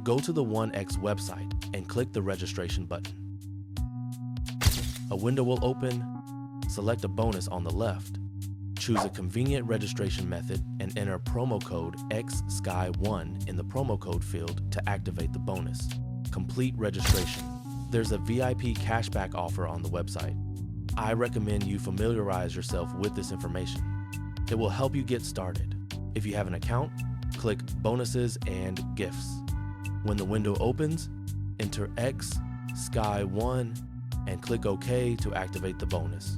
Go to the 1X website and click the registration button. A window will open. Select a bonus on the left. Choose a convenient registration method and enter promo code XSKY1 in the promo code field to activate the bonus. Complete registration. There's a VIP cashback offer on the website. I recommend you familiarize yourself with this information. It will help you get started. If you have an account, click Bonuses and Gifts. When the window opens, enter XSKY1 and click OK to activate the bonus.